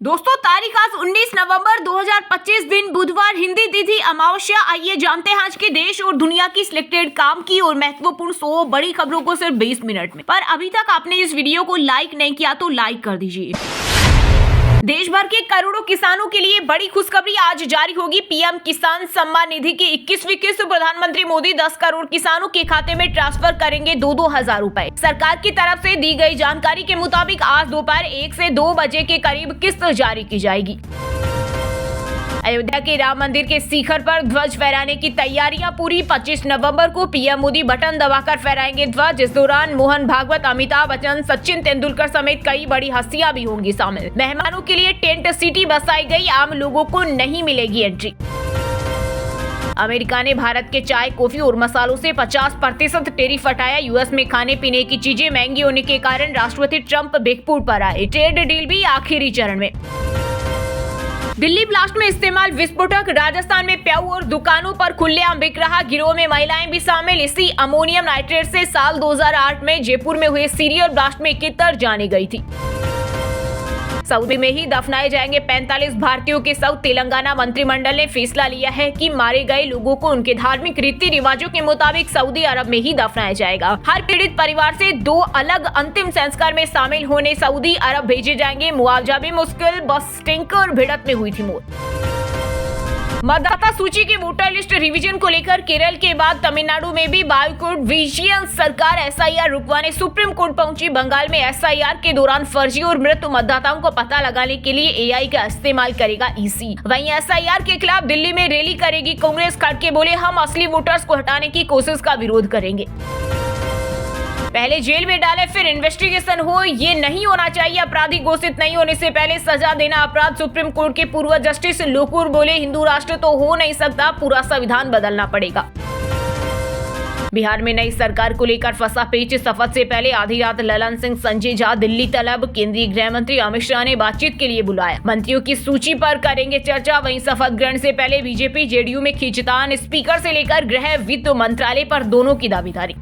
दोस्तों तारीख आज 19 नवंबर 2025 दिन बुधवार, हिंदी तिथि अमावस्या। आइए जानते हैं आज के देश और दुनिया की सिलेक्टेड काम की और महत्वपूर्ण 100 बड़ी खबरों को सिर्फ 20 मिनट में। पर अभी तक आपने इस वीडियो को लाइक नहीं किया तो लाइक कर दीजिए। देश भर के करोड़ों किसानों के लिए बड़ी खुशखबरी आज जारी होगी। पीएम किसान सम्मान निधि की 21वीं किस्त प्रधानमंत्री मोदी 10 करोड़ किसानों के खाते में ट्रांसफर करेंगे 2-2 हजार रुपए। सरकार की तरफ से दी गई जानकारी के मुताबिक आज दोपहर 1 से 2 बजे के करीब किस्त जारी की जाएगी। अयोध्या के राम मंदिर के शिखर पर ध्वज फहराने की तैयारियां पूरी। 25 नवंबर को पीएम मोदी बटन दबाकर फहराएंगे ध्वज। इस दौरान मोहन भागवत, अमिताभ बच्चन, सचिन तेंदुलकर समेत कई बड़ी हस्तियां भी होंगी शामिल। मेहमानों के लिए टेंट सिटी बसाई गई, आम लोगों को नहीं मिलेगी एंट्री। अमेरिका ने भारत के चाय, कॉफी और मसालों से 50% टैरिफ हटाया। यूएस में खाने पीने की चीजें महंगी होने के कारण राष्ट्रपति ट्रंप बेकफुट पर आए। ट्रेड डील भी आखिरी चरण में। दिल्ली ब्लास्ट में इस्तेमाल विस्फोटक, राजस्थान में प्याऊ और दुकानों पर खुलेआम बिक रहा। गिरोह में महिलाएं भी शामिल। इसी अमोनियम नाइट्रेट से साल 2008 में जयपुर में हुए सीरियल ब्लास्ट में 71 जाने गई थी। सऊदी में ही दफनाए जाएंगे 45 भारतीयों के शव। तेलंगाना मंत्रिमंडल ने फैसला लिया है कि मारे गए लोगों को उनके धार्मिक रीति रिवाजों के मुताबिक सऊदी अरब में ही दफनाया जाएगा। हर पीड़ित परिवार से 2 अलग अंतिम संस्कार में शामिल होने सऊदी अरब भेजे जाएंगे। मुआवजा भी मुश्किल, बस टैंकर भिड़ंत में हुई थी मौत। मतदाता सूची के वोटर लिस्ट रिवीजन को लेकर केरल के बाद तमिलनाडु में भी बाइकआउट। विजिलेंस सरकार एसआईआर रुकवाने सुप्रीम कोर्ट पहुंची। बंगाल में एसआईआर के दौरान फर्जी और मृत मतदाताओं को पता लगाने के लिए एआई का इस्तेमाल करेगा ईसी। वहीं एसआईआर के खिलाफ दिल्ली में रैली करेगी कांग्रेस। खड़गे बोले, हम असली वोटर्स को हटाने की कोशिश का विरोध करेंगे। पहले जेल में डाले फिर इन्वेस्टिगेशन हो, ये नहीं होना चाहिए। अपराधी घोषित नहीं होने से पहले सजा देना अपराध। सुप्रीम कोर्ट के पूर्व जस्टिस लोकुर बोले, हिंदू राष्ट्र तो हो नहीं सकता, पूरा संविधान बदलना पड़ेगा। बिहार में नई सरकार को लेकर फंसा पेच। शपथ से पहले आधी रात ललन सिंह, संजय झा दिल्ली तलब। केंद्रीय गृह मंत्री अमित शाह ने बातचीत के लिए बुलाया। मंत्रियों की सूची पर करेंगे चर्चा। वहीं शपथ ग्रहण से पहले बीजेपी जेडीयू में खींचतान। स्पीकर से लेकर गृह वित्त मंत्रालय पर दोनों की दावेदारी।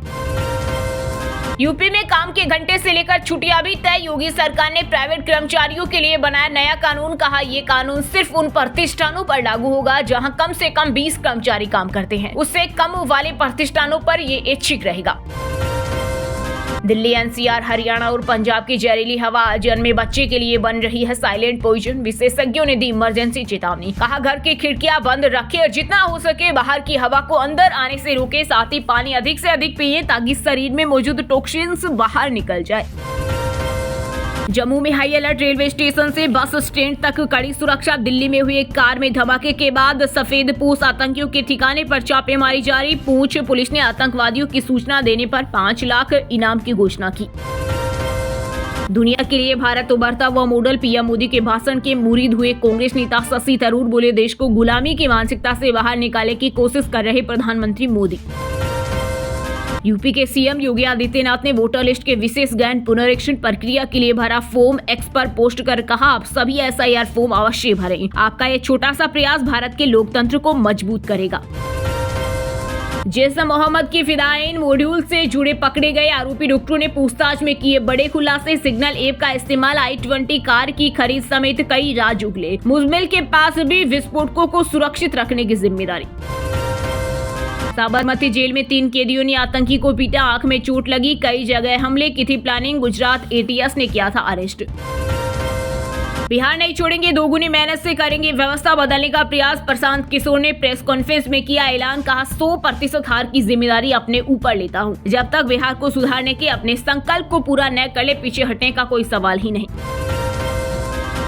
यूपी में काम के घंटे से लेकर छुट्टियां भी तय। योगी सरकार ने प्राइवेट कर्मचारियों के लिए बनाया नया कानून। कहा, ये कानून सिर्फ उन प्रतिष्ठानों पर लागू होगा जहां कम से कम 20 कर्मचारी काम करते हैं। उससे कम वाले प्रतिष्ठानों पर ये ऐच्छिक रहेगा। दिल्ली, एनसीआर, हरियाणा और पंजाब की जहरीली हवा जन्मे में बच्चे के लिए बन रही है साइलेंट पॉइजन। विशेषज्ञों ने दी इमरजेंसी चेतावनी। कहा, घर की खिड़कियां बंद रखें और जितना हो सके बाहर की हवा को अंदर आने से रोके। साथ ही पानी अधिक से अधिक पिए ताकि शरीर में मौजूद टॉक्सिन्स बाहर निकल जाए। जम्मू में हाई अलर्ट। रेलवे स्टेशन से बस स्टैंड तक कड़ी सुरक्षा। दिल्ली में हुई एक कार में धमाके के बाद सफेदपोश आतंकियों के ठिकाने पर छापेमारी जारी। पूंछ पुलिस ने आतंकवादियों की सूचना देने पर 5 लाख इनाम की घोषणा की। दुनिया के लिए भारत उभरता हुआ मॉडल। पीएम मोदी के भाषण के मुरीद हुए कांग्रेस नेता शशि थरूर बोले, देश को गुलामी की मानसिकता से बाहर निकालने की कोशिश कर रहे प्रधानमंत्री मोदी। यूपी के सीएम योगी आदित्यनाथ ने वोटर लिस्ट के विशेष गहन पुनरीक्षण प्रक्रिया के लिए भरा फॉर्म एक्स पर पोस्ट कर कहा, आप सभी एसआईआर फॉर्म अवश्य भरें। आपका ये छोटा सा प्रयास भारत के लोकतंत्र को मजबूत करेगा। जैश मोहम्मद की फिदायीन मॉड्यूल से जुड़े पकड़े गए आरोपी डॉक्टरों ने पूछताछ में किए बड़े खुलासे। सिग्नल ऐप का इस्तेमाल, i20 कार की खरीद समेत कई राज उगले। मुजमिल के पास भी विस्फोटकों को सुरक्षित रखने की जिम्मेदारी। साबरमती जेल में 3 कैदियों ने आतंकी को पीटा, आंख में चोट लगी। कई जगह हमले की थी प्लानिंग। गुजरात एटीएस ने किया था अरेस्ट। बिहार नहीं छोड़ेंगे, दोगुनी मेहनत से करेंगे व्यवस्था बदलने का प्रयास। प्रशांत किशोर ने प्रेस कॉन्फ्रेंस में किया ऐलान। कहा, 100% हार की जिम्मेदारी अपने ऊपर लेता हूं। जब तक बिहार को सुधारने के अपने संकल्प को पूरा न कर ले, पीछे हटने का कोई सवाल ही नहीं।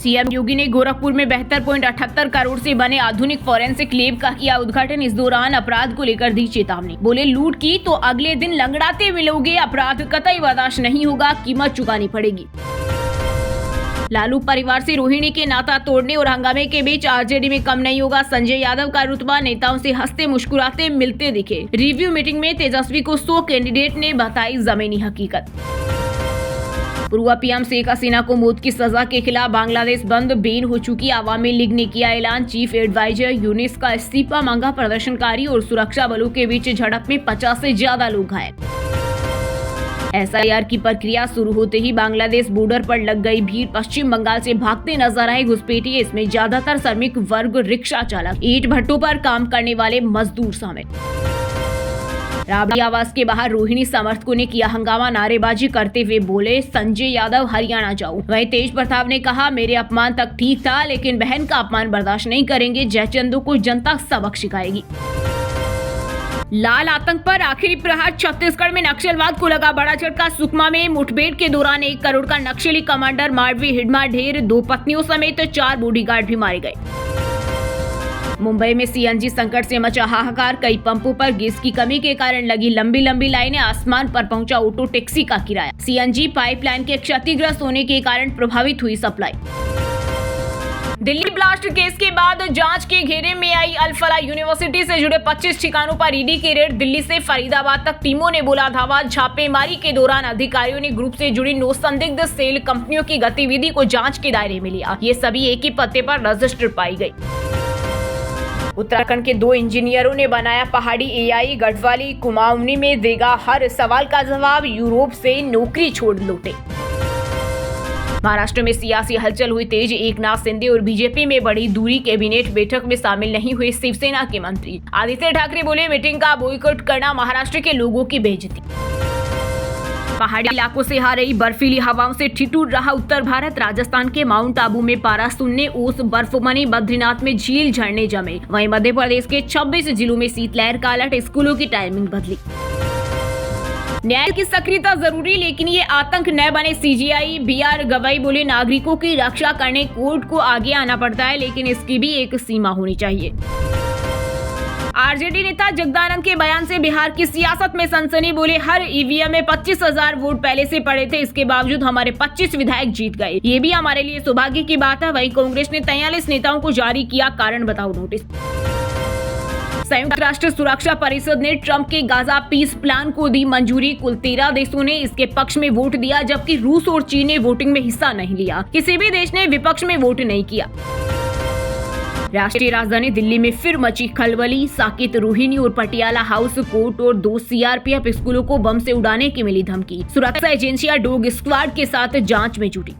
सीएम योगी ने गोरखपुर में 72.78 करोड़ से बने आधुनिक फॉरेंसिक लैब का किया उद्घाटन। इस दौरान अपराध को लेकर दी चेतावनी। बोले, लूट की तो अगले दिन लंगड़ाते मिलोगे। अपराध कतई बर्दाश्त नहीं होगा, कीमत चुकानी पड़ेगी। लालू परिवार से रोहिणी के नाता तोड़ने और हंगामे के बीच आरजेडी में कम नहीं होगा। संजय यादव का रुतबा, नेताओं से हंसते मुस्कुराते मिलते दिखे। रिव्यू मीटिंग में तेजस्वी को 100 कैंडिडेट ने बताई जमीनी हकीकत। पूर्व पीएम शेख हसीना को मौत की सजा के खिलाफ बांग्लादेश बंद बेन हो चुकी। अवामी लीग ने किया ऐलान। चीफ एडवाइजर यूनिस का इस्तीफा मांगा। प्रदर्शनकारी और सुरक्षा बलों के बीच झड़प में 50 से ज्यादा लोग घायल। एसआईआर की प्रक्रिया शुरू होते ही बांग्लादेश बॉर्डर पर लग गई भीड़। पश्चिम बंगाल से भागते नजर आए घुसपैठिए, इसमें ज्यादातर श्रमिक वर्ग, रिक्शा चालक, ईंट भट्टों पर काम करने वाले मजदूर शामिल। राबड़ी आवास के बाहर रोहिणी समर्थकों ने किया हंगामा, नारेबाजी करते हुए बोले संजय यादव हरियाणा जाओ। वहीं तेज प्रताप ने कहा मेरे अपमान तक ठीक था, लेकिन बहन का अपमान बर्दाश्त नहीं करेंगे, जयचंदू को जनता सबक सिखाएगी। लाल आतंक पर आखिरी प्रहार। छत्तीसगढ़ में नक्सलवाद को लगा बड़ा झटका। सुकमा में मुठभेड़ के दौरान 1 करोड़ का नक्सली कमांडर माडवी हिडमा ढेर, 2 पत्नियों समेत 4 बॉडीगार्ड भी मारे गए। मुंबई में सीएनजी संकट से मचा हाहाकार। कई पंपों पर गैस की कमी के कारण लगी लंबी लंबी लाइनें। आसमान पर पहुंचा ऑटो टैक्सी का किराया। सीएनजी पाइपलाइन के क्षतिग्रस्त होने के कारण प्रभावित हुई सप्लाई। दिल्ली ब्लास्ट केस के बाद जांच के घेरे में आई अल-फलाह यूनिवर्सिटी से जुड़े 25 ठिकानों पर ईडी की रेड। दिल्ली से फरीदाबाद तक टीमों ने बोला धावा। छापेमारी के दौरान अधिकारियों ने ग्रुप से जुड़ी 9 संदिग्ध सेल कंपनियों की गतिविधि को जांच के दायरे में लिया। ये सभी एक ही पते पर रजिस्टर्ड पाई गई। उत्तराखंड के 2 इंजीनियरों ने बनाया पहाड़ी एआई। गढ़वाली कुमाऊनी में देगा हर सवाल का जवाब। यूरोप से नौकरी छोड़ लौटे। महाराष्ट्र में सियासी हलचल हुई तेज। एकनाथ शिंदे और बीजेपी में बढ़ी दूरी। कैबिनेट बैठक में शामिल नहीं हुए शिवसेना के मंत्री। आदित्य ठाकरे बोले मीटिंग का बॉयकॉट करना महाराष्ट्र के लोगों की बेइज्जती। पहाड़ी इलाकों से आ रही बर्फीली हवाओं से ठिठुर रहा उत्तर भारत। राजस्थान के माउंट आबू में पारा शून्य, ओस बर्फ बनी। बद्रीनाथ में झील झरने जमे। वहीं मध्य प्रदेश के 26 जिलों में शीतलहर का अलर्ट। स्कूलों की टाइमिंग बदली। न्याय की सक्रियता जरूरी, लेकिन ये आतंक न बने। सीजीआई बीआर गवाई बोले नागरिकों की रक्षा करने कोर्ट को आगे आना पड़ता है, लेकिन इसकी भी एक सीमा होनी चाहिए। आरजेडी नेता जगदानंद के बयान से बिहार की सियासत में सनसनी। बोले हर ईवीएम में 25,000 वोट पहले से पड़े थे, इसके बावजूद हमारे 25 विधायक जीत गए। ये भी हमारे लिए सौभाग्य की बात है। वहीं कांग्रेस ने 43 नेताओं को जारी किया कारण बताओ नोटिस। संयुक्त राष्ट्र सुरक्षा परिषद ने ट्रंप के गाजा पीस प्लान को दी मंजूरी। कुल 13 देशों ने इसके पक्ष में वोट दिया, जबकि रूस और चीन ने वोटिंग में हिस्सा नहीं लिया। किसी भी देश ने विपक्ष में वोट नहीं किया। राष्ट्रीय राजधानी दिल्ली में फिर मची खलबली। साकेत, रोहिणी और पटियाला हाउस कोर्ट और 2 सीआरपीएफ स्कूलों को बम से उड़ाने की मिली धमकी। सुरक्षा एजेंसियां डॉग स्क्वाड के साथ जांच में जुटी।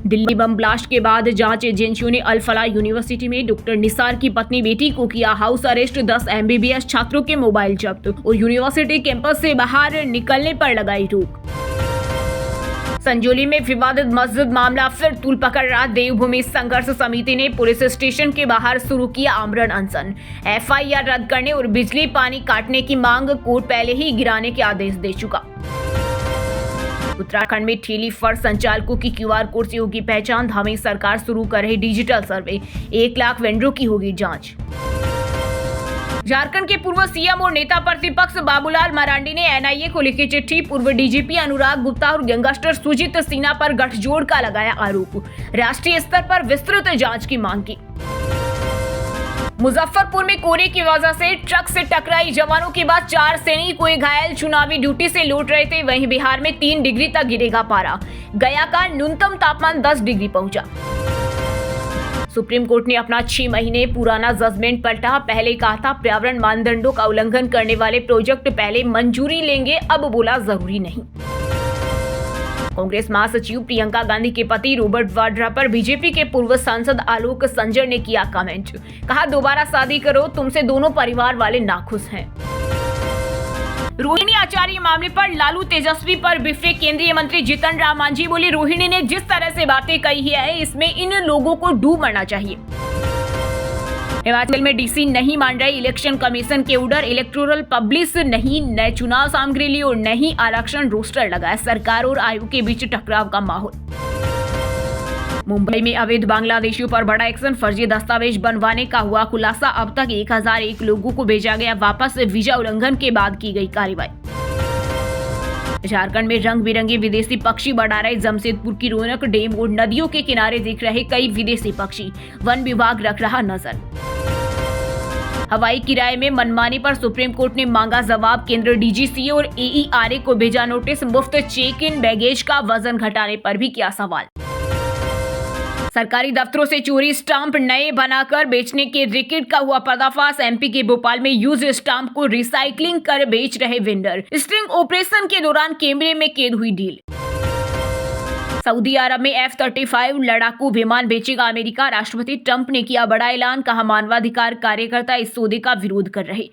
दिल्ली बम ब्लास्ट के बाद जांच एजेंसियों ने अल-फलाह यूनिवर्सिटी में डॉक्टर निसार की पत्नी बेटी को किया हाउस अरेस्ट। 10 एमबीबीएस छात्रों के मोबाइल जब्त और यूनिवर्सिटी कैंपस से बाहर निकलने पर लगाई रोक। संजौली में विवादित मस्जिद मामला फिर तूल पकड़ रहा। देवभूमि संघर्ष समिति ने पुलिस स्टेशन के बाहर शुरू किया आमरण अनशन। एफआईआर रद्द करने और बिजली पानी काटने की मांग कोर्ट पहले ही गिराने के आदेश दे चुका। उत्तराखंड में ठेली फर्श संचालकों की क्यूआर कोड से होगी पहचान। धामी सरकार शुरू कर रही डिजिटल सर्वे। 1 लाख वेंडरों की होगी जांच। झारखंड के पूर्व सीएम और नेता प्रतिपक्ष बाबूलाल मरांडी ने एनआईए को लिखी चिट्ठी। पूर्व डीजीपी अनुराग गुप्ता और गैंगस्टर सुजीत सिन्हा पर गठजोड़ का लगाया आरोप। राष्ट्रीय स्तर पर विस्तृत जांच की मांग की। मुजफ्फरपुर में कोहरे की वजह से ट्रक से टकराई जवानों के बाद 4 सैनिक हुए घायल। चुनावी ड्यूटी से लौट रहे थे। वहीं बिहार में 3 डिग्री तक गिरेगा पारा। गया का न्यूनतम तापमान 10 डिग्री पहुंचा। सुप्रीम कोर्ट ने अपना 6 महीने पुराना जजमेंट पलटा। पहले कहा था पर्यावरण मानदंडों का उल्लंघन करने वाले प्रोजेक्ट पहले मंजूरी लेंगे, अब बोला जरूरी नहीं। कांग्रेस महासचिव प्रियंका गांधी के पति रॉबर्ट वाड्रा पर बीजेपी के पूर्व सांसद आलोक संजर ने किया कमेंट। कहा दोबारा शादी करो, तुमसे दोनों परिवार वाले नाखुश हैं। रोहिणी आचार्य मामले पर लालू तेजस्वी पर बिफरे केंद्रीय मंत्री जीतन राम मांझी। बोले रोहिणी ने जिस तरह से बातें कही है, इसमें इन लोगों को डूब मरना चाहिए। हिमाचल में डीसी नहीं मान रहे इलेक्शन कमीशन के ऑर्डर। इलेक्टोरल पब्लिश नहीं, न चुनाव सामग्री ली और न ही आरक्षण रोस्टर लगाया। सरकार और आयोग के बीच टकराव का माहौल। मुंबई में अवैध बांग्लादेशियों पर बड़ा एक्शन। फर्जी दस्तावेज बनवाने का हुआ खुलासा। अब तक 1001 लोगों को भेजा गया वापस। वीजा उल्लंघन के बाद की गई कार्रवाई। झारखंड में रंग बिरंगे विदेशी पक्षी बढ़ा रहे जमशेदपुर की रौनक। डैम और नदियों के किनारे दिख रहे कई विदेशी पक्षी। वन विभाग रख रहा नजर। हवाई किराए में मनमानी पर सुप्रीम कोर्ट ने मांगा जवाब। केंद्र डीजीसी और एईआरए को भेजा नोटिस। मुफ्त चेक इन बैगेज का वजन घटाने पर भी किया सवाल। सरकारी दफ्तरों से चोरी स्टाम्प नए बनाकर बेचने के रैकेट का हुआ पर्दाफाश। एमपी के भोपाल में यूज स्टाम्प को रिसाइकलिंग कर बेच रहे वेंडर। स्ट्रिंग ऑपरेशन के दौरान कैमरे में कैद हुई डील। सऊदी अरब में F-35 लड़ाकू विमान बेचेगा अमेरिका। राष्ट्रपति ट्रंप ने किया बड़ा ऐलान, कहा मानवाधिकार कार्यकर्ता इस सौदे का विरोध कर रहे।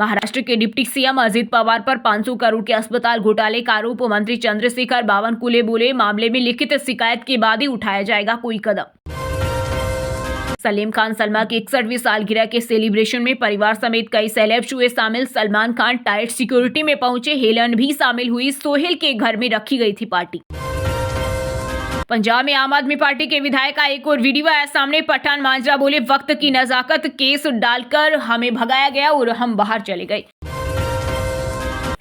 महाराष्ट्र के डिप्टी सीएम अजित पवार पर 500 करोड़ के अस्पताल घोटाले का आरोप। मंत्री चंद्रशेखर बावनकुले बोले, मामले में लिखित शिकायत के बाद ही उठाया जाएगा कोई कदम। सलीम खान सलमा की 61वीं सालगिरह के सेलिब्रेशन में परिवार समेत कई सेलेब्स हुए शामिल। सलमान खान टाइट सिक्योरिटी में पहुंचे, हेलन भी शामिल हुई। सोहेल के घर में रखी गई थी पार्टी। पंजाब में आम आदमी पार्टी के विधायक का एक और वीडियो आया सामने। पठान मांजरा बोले, वक्त की नजाकत, केस डालकर हमें भगाया गया और हम बाहर चले गए।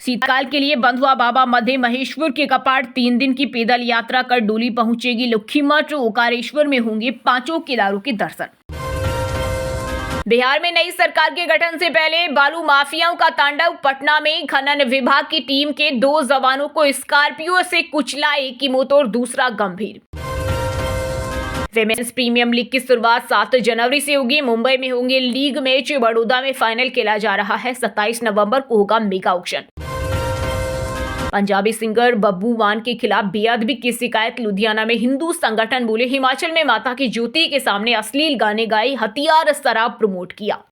शीतकाल के लिए बंद हुआ बाबा मध्य महेश्वर के कपाट। 3 दिन की पैदल यात्रा कर डोली पहुंचेगी लुखीमठ। ओकारेश्वर में होंगे 5 केदारों के दर्शन। बिहार में नई सरकार के गठन से पहले बालू माफियाओं का तांडव। पटना में खनन विभाग की टीम के 2 जवानों को स्कॉर्पियो से कुचला, एक की मौत और दूसरा गंभीर। विमेंस प्रीमियम लीग की शुरुआत 7 जनवरी से होगी। मुंबई में होंगे लीग मैच। बड़ौदा में फाइनल खेला जा रहा है। 27 नवंबर को होगा mega auction. Punjabi singer Babbu मान के खिलाफ बेअदबी की शिकायत। लुधियाना में हिंदू संगठन बोले, हिमाचल में माता की ज्योति के सामने अश्लील गाने गाए, हथियार शराब प्रमोट किया।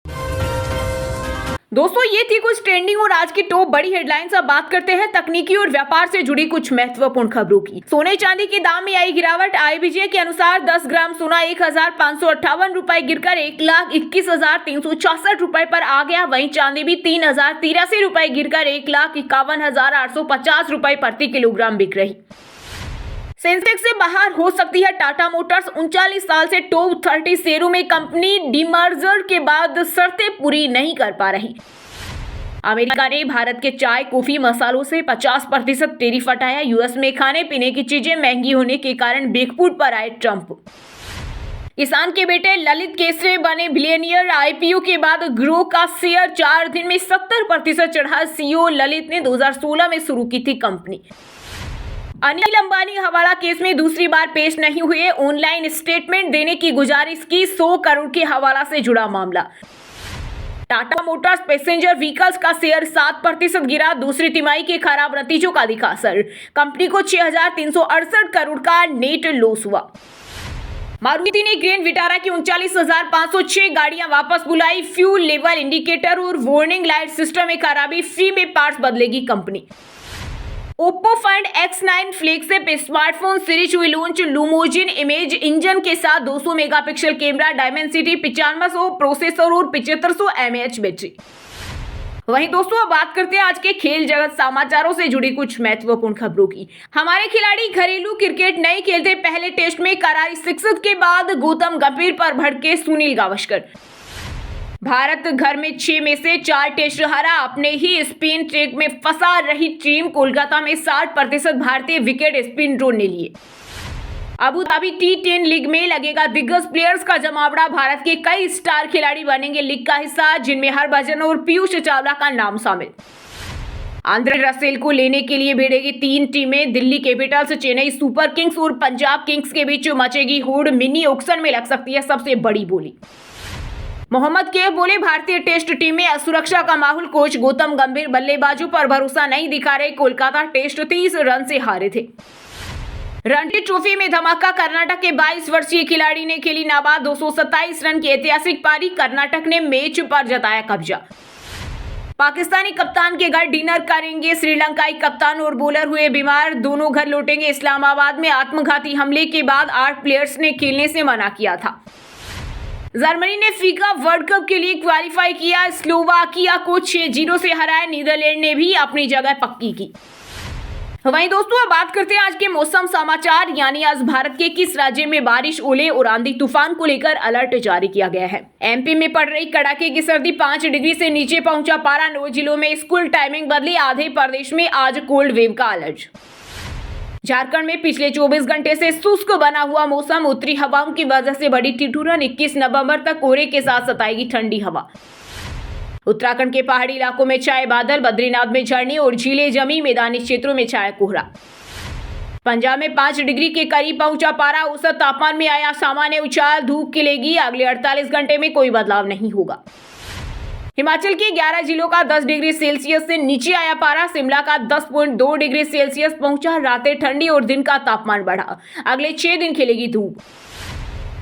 दोस्तों, ये थी कुछ ट्रेंडिंग और आज की टॉप बड़ी हेडलाइंस। अब बात करते हैं तकनीकी और व्यापार से जुड़ी कुछ महत्वपूर्ण खबरों की। सोने चांदी के दाम में आई गिरावट। IBJ के अनुसार 10 ग्राम सोना 1,558 रुपए गिरकर 1,21,364 रुपए पर आ गया। वहीं चांदी भी 3,083 रुपए गिरकर 1,51,850 रुपए प्रति किलोग्राम बिक रही। सेंसेक्स से बाहर हो सकती है टाटा मोटर्स। 39 साल से टॉप 30 शेयरों में कंपनी डीमर्जर के बाद शर्तें पूरी नहीं कर पा रही। अमेरिका ने भारत के चाय, कॉफी, मसालों से 50% टैरिफ हटाया। यूएस में खाने पीने की चीजें महंगी होने के कारण बेकफूट पर आए ट्रंप। किसान के बेटे ललित केसरे बने बिलियनियर। IPO के बाद ग्रो का शेयर 4 दिन में 70% चढ़ा। CEO ललित ने 2016 में शुरू की थी कंपनी। अनिल अंबानी हवाला केस में दूसरी बार पेश नहीं हुए। ऑनलाइन स्टेटमेंट देने की गुजारिश की। 100 करोड़ के हवाला से जुड़ा मामला। टाटा मोटर्स पैसेंजर व्हीकल्स का शेयर 7% गिरा। दूसरी तिमाही के खराब नतीजों का दिखा असर। कंपनी को 6,368 करोड़ का नेट लॉस हुआ। मारुति ने ग्रैंड विटारा की 39,506 गाड़ियां वापस बुलाई। फ्यूल लेवल इंडिकेटर और वार्निंग लाइट सिस्टम में खराबी, फ्री में पार्ट्स बदलेगी company. Oppo find X9 flagship smartphone series हुई लॉन्च। लुमोजिन इमेज इंजन के साथ 200 मेगापिक्सल कैमरा, डायमेंसिटी 9500 प्रोसेसर और 7500 mAh बैटरी। वहीं दोस्तों, अब बात करते हैं आज के खेल जगत समाचारों से जुड़ी कुछ महत्वपूर्ण खबरों की। हमारे खिलाड़ी घरेलू क्रिकेट नहीं खेलते। पहले टेस्ट में करारी शिक्षक के बाद गौतम गंभीर पर भड़के सुनील गावस्कर। भारत घर में 6 में से 4 टेस्ट हारा। अपने ही स्पिन ट्रैक में फंसा रही टीम। कोलकाता में 60% भारतीय विकेट स्पिन ड्रोन ने लिए। अबू धाबी T10 लीग में लगेगा दिग्गज प्लेयर्स का जमावड़ा। भारत के कई स्टार खिलाड़ी बनेंगे लीग का हिस्सा, जिनमें हरभजन और पीयूष चावला का नाम शामिल। आंद्रे रसेल को लेने के लिए भिड़ेगी 3 टीमें। Delhi Capitals, Chennai super Kings और पंजाब किंग्स के बीच मचेगी होड़। मिनी ऑक्शन में लग सकती है सबसे बड़ी बोली। मोहम्मद कैफ बोले, भारतीय टेस्ट टीम में असुरक्षा का माहौल। कोच गौतम गंभीर बल्लेबाजों पर भरोसा नहीं दिखा रहे। कोलकाता टेस्ट 30 रन से हारे थे। रणजी ट्रॉफी में धमाका। कर्नाटक के 22 वर्षीय खिलाड़ी ने खेली नाबाद 227 रन की ऐतिहासिक पारी। कर्नाटक ने मैच पर जताया कब्जा। पाकिस्तानी कप्तान के घर डिनर करेंगे श्रीलंकाई कप्तान और बॉलर हुए बीमार। दोनों घर लौटेंगे। इस्लामाबाद में आत्मघाती हमले के बाद 8 प्लेयर्स ने खेलने से मना किया था। जर्मनी ने फीफा वर्ल्ड कप के लिए क्वालिफाई किया। स्लोवाकिया को 6-0 से हराया। नीदरलैंड ने भी अपनी जगह पक्की की। वहीं दोस्तों, अब बात करते हैं आज के मौसम समाचार। यानी आज भारत के किस राज्य में बारिश, ओले और आंधी तूफान को लेकर अलर्ट जारी किया गया है। MP में पड़ रही कड़ाके की सर्दी। 5 डिग्री से नीचे पहुंचा पारा। 9 जिलों में स्कूल टाइमिंग बदली। आधे प्रदेश में आज कोल्ड वेव का अलर्ट। झारखंड में पिछले 24 घंटे से शुष्क बना हुआ मौसम। उत्तरी हवाओं की वजह से बड़ी ठिठुरन। 21 नवंबर तक कोहरे के साथ सताएगी ठंडी हवा। उत्तराखंड के पहाड़ी इलाकों में छाए बादल। बद्रीनाथ में झरने और झीलें जमी। मैदानी क्षेत्रों में छाया कोहरा। पंजाब में 5 डिग्री के करीब पहुंचा पारा। औसत तापमान में आया सामान्य उछाल। धूप खिलेगी, अगले 48 घंटे में कोई बदलाव नहीं होगा। हिमाचल के 11 जिलों का 10 डिग्री सेल्सियस से नीचे आया पारा। शिमला का 10.2 डिग्री सेल्सियस पहुंचा। रातें ठंडी और दिन का तापमान बढ़ा। अगले 6 दिन खिलेगी धूप।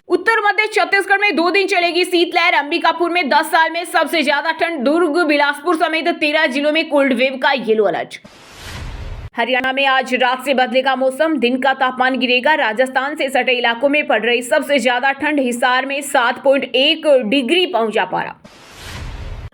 उत्तर मध्य छत्तीसगढ़ में 2 दिन चलेगी शीतलहर। अंबिकापुर में 10 साल में सबसे ज्यादा ठंड। दुर्ग, बिलासपुर समेत 13 जिलों में कोल्ड वेव का येलो अलर्ट। हरियाणा में आज रात से बदलेगा मौसम। दिन का तापमान गिरेगा। राजस्थान से सटे इलाकों में पड़ रही सबसे ज्यादा ठंड। हिसार में 7.1 डिग्री पहुंचा पारा।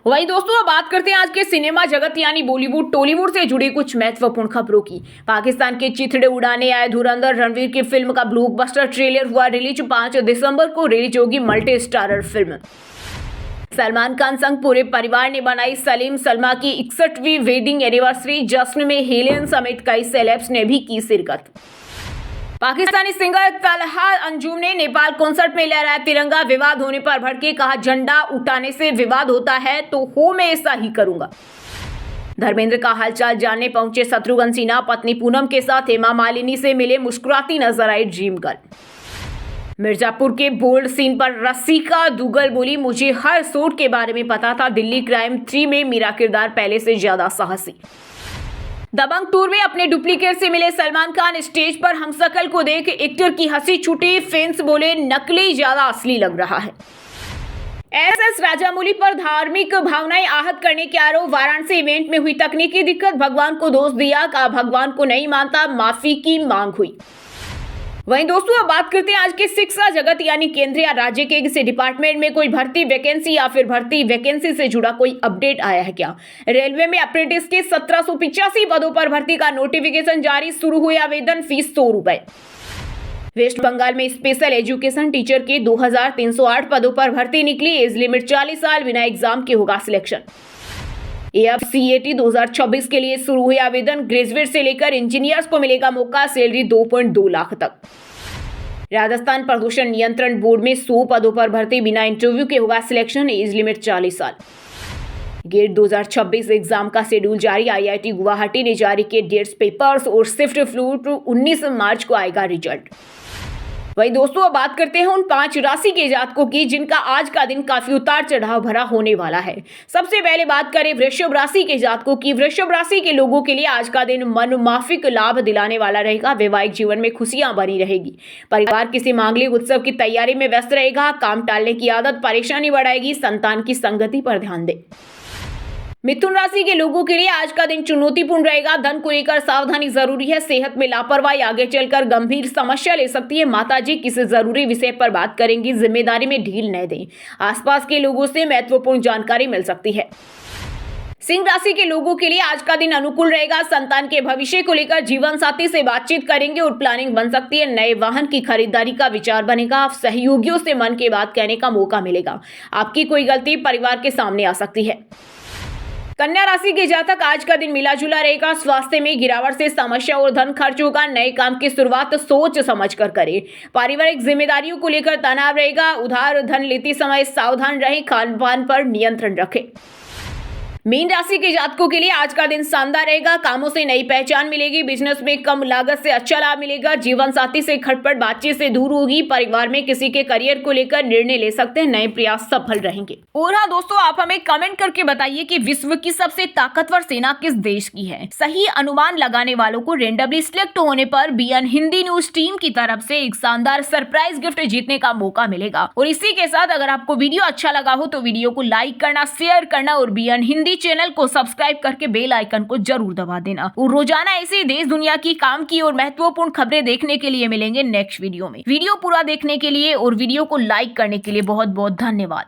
वहीं दोस्तों, अब बात करते हैं आज के सिनेमा जगत यानी बॉलीवुड टॉलीवुड से जुड़ी कुछ महत्वपूर्ण खबरों की। पाकिस्तान के चिथड़े उड़ाने आए धुरंधर। रणवीर की फिल्म का ब्लॉकबस्टर ट्रेलर हुआ रिलीज। 5 दिसंबर को रिलीज होगी multi starrer film. Salman Khan संग पूरे परिवार ने बनाई सलीम सलमा की 61वीं वेडिंग एनिवर्सरी। जश्न में हेलेन समेत कई सेलेब्स ने भी की शिरकत। पाकिस्तानी सिंगर तलहा अंजुम ने नेपाल कॉन्सर्ट में लहराया तिरंगा। विवाद होने पर भड़के, कहा झंडा उठाने से विवाद होता है तो मैं ऐसा ही करूंगा। धर्मेंद्र का हालचाल जानने पहुंचे शत्रुघ्न सिन्हा। पत्नी पूनम के साथ हेमा मालिनी से मिले, मुस्कुराती नजर आई ड्रीम गर्ल। मिर्जापुर के बोल्ड सीन पर रसिका दुग्गल बोली, मुझे हर शॉट के बारे में पता था। दिल्ली क्राइम 3 में मेरा किरदार पहले से ज्यादा साहसी। दबंग टूर में अपने डुप्लीकेट से मिले सलमान खान। स्टेज पर हमशक्ल को देख एक्टर की हंसी छूटी। फैंस बोले नकली ज्यादा असली लग रहा है। एसएस राजामौली पर धार्मिक भावनाएं आहत करने के आरोप। वाराणसी इवेंट में हुई तकनीकी दिक्कत। भगवान को दोष दिया, कहा भगवान को नहीं मानता। माफी की मांग हुई। वहीं दोस्तों, अब बात करते हैं आज के शिक्षा जगत यानी केंद्र या राज्य के किसी डिपार्टमेंट में कोई भर्ती वैकेंसी या फिर भर्ती वैकेंसी से जुड़ा कोई अपडेट आया है क्या। रेलवे में अप्रेंटिस के 1785 पदों पर भर्ती का नोटिफिकेशन जारी। शुरू हुए आवेदन, फीस 100 रुपए। वेस्ट बंगाल में स्पेशल एजुकेशन टीचर के 2308 पदों पर भर्ती निकली। एज लिमिट 40 साल, बिना एग्जाम के होगा सिलेक्शन। AFCET 2026 के लिए शुरू हुए आवेदन। ग्रेजुएट से लेकर इंजीनियर्स को मिलेगा मौका। सैलरी 2.2 लाख तक। राजस्थान प्रदूषण नियंत्रण बोर्ड में 100 पदों पर भर्ती, बिना इंटरव्यू के होगा सिलेक्शन। एज लिमिट 40 साल। गेट 2026 एग्जाम का शेड्यूल जारी। IIT गुवाहाटी ने जारी किए डेट्स, पेपर्स और शिफ्ट फ्लूट। 19 मार्च को आएगा रिजल्ट। वही दोस्तों, अब बात करते हैं उन 5 राशि के जातकों की जिनका आज का दिन काफी उतार चढ़ाव भरा होने वाला है। सबसे पहले बात करें वृषभ राशि के जातकों की। वृषभ राशि के लोगों के लिए आज का दिन मनमाफिक लाभ दिलाने वाला रहेगा। वैवाहिक जीवन में खुशियां बनी रहेगी। परिवार किसी मांगलिक उत्सव की तैयारी में व्यस्त रहेगा। काम टालने की आदत परेशानी बढ़ाएगी। संतान की संगति पर ध्यान दें। मिथुन राशि के लोगों के लिए आज का दिन चुनौतीपूर्ण रहेगा। धन को लेकर सावधानी जरूरी है। सेहत में लापरवाही आगे चलकर गंभीर समस्या ले सकती है। माताजी किसी जरूरी विषय पर बात करेंगी। जिम्मेदारी में ढील न दें। आसपास के लोगों से महत्वपूर्ण जानकारी मिल सकती है। सिंह राशि के लोगों के लिए आज का दिन अनुकूल रहेगा। संतान के भविष्य को लेकर जीवन साथी से बातचीत करेंगे और प्लानिंग बन सकती है। नए वाहन की खरीदारी का विचार बनेगा। सहयोगियों से मन की बात कहने का मौका मिलेगा। आपकी कोई गलती परिवार के सामने आ सकती है। कन्या राशि के जातक आज का दिन मिला जुला रहेगा। स्वास्थ्य में गिरावट से समस्या और धन खर्च होगा। नए काम की शुरुआत सोच समझ कर करें। पारिवारिक जिम्मेदारियों को लेकर तनाव रहेगा। उधार धन लेते समय सावधान रहें। खान पान पर नियंत्रण रखें। मीन राशि के जातकों के लिए आज का दिन शानदार रहेगा। कामों से नई पहचान मिलेगी। बिजनेस में कम लागत से अच्छा लाभ मिलेगा। जीवन साथी से खटपट बातचीत से दूर होगी। परिवार में किसी के करियर को लेकर निर्णय ले सकते हैं। नए प्रयास सफल रहेंगे। और हाँ दोस्तों, आप हमें कमेंट करके बताइए कि विश्व की सबसे ताकतवर सेना किस देश की है। सही अनुमान लगाने वालों को रेंडमली सिलेक्ट होने पर BN हिंदी न्यूज टीम की तरफ से एक शानदार सरप्राइज गिफ्ट जीतने का मौका मिलेगा। और इसी के साथ अगर आपको वीडियो अच्छा लगा हो तो वीडियो को लाइक करना, शेयर करना और BN हिंदी चैनल को सब्सक्राइब करके बेल आइकन को जरूर दबा देना। और रोजाना ऐसी देश दुनिया की काम की और महत्वपूर्ण खबरें देखने के लिए मिलेंगे नेक्स्ट वीडियो में। वीडियो पूरा देखने के लिए और वीडियो को लाइक करने के लिए बहुत बहुत धन्यवाद।